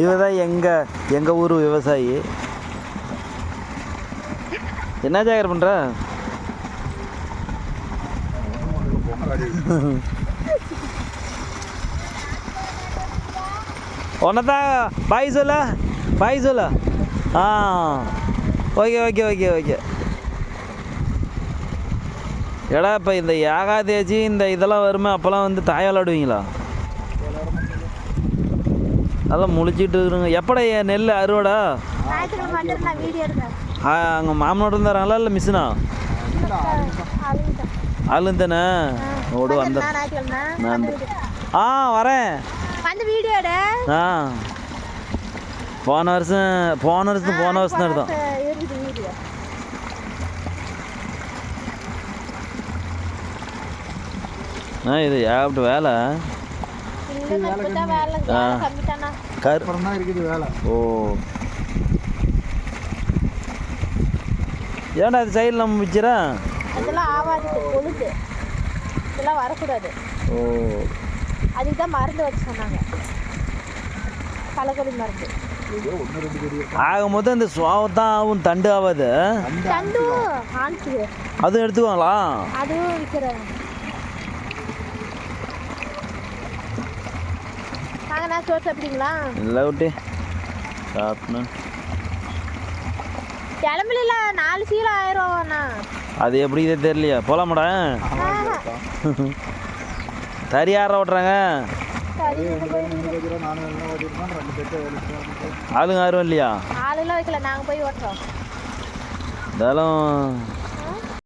இவதான் எங்க ஊர் விவசாயி. என்ன ஜாகர் பண்ற? ஒன்னதான் பாய் சொல்ல பாய் சொல்ல. ஆ ஓகே ஓகே ஓகே ஓகே. எடா இப்போ இந்த ஏகாதேஜி இந்த இதெல்லாம் வருமே அப்போல்லாம் வந்து தாயால் ஆடுவீங்களா? அதெல்லாம் முழிச்சிட்டு இருக்குங்க. எப்படா நெல் அறுவடை? அங்கே மாமனோட இருந்தாங்களா இல்லை மிஷினா? ஆளுந்தானே ஓடு வந்த நான் வரேன். ஆ போன வருஷம் தான். இது ஏகப்பட்ட வேலை. ஓ ஏன்டா அது சைடில் நம்ம வச்சுறா? இதெல்லாம் வரக்கூடாது. ஓ அதுக்கு தான் மருந்து வச்சு சொன்னாங்க, கலக்கொடி மருந்து. ஆகும்போது இந்த சுவாவத்தான் ஆகும், தண்டு ஆகாது. தண்டு அதுவும் எடுத்துக்குவாங்களா? அதுவும் விற்கிறாங்க. வாங்கண்ணா சோறு சாப்பிட்டீங்களா? இல்லை விட்டு சாப்பிட்ணும். கிளம்பல 4 சீல 1000 ரூபாண்ணா. அது எப்படி இதே தெரியலையா? போகலாமாடா? தறி யாரை ஓட்டுறாங்க? ஆளுங்க யாரும் இல்லையா? ஆளுலாம் வைக்கல, நாங்கள் போய் ஓட்டுறோம். இருந்தாலும்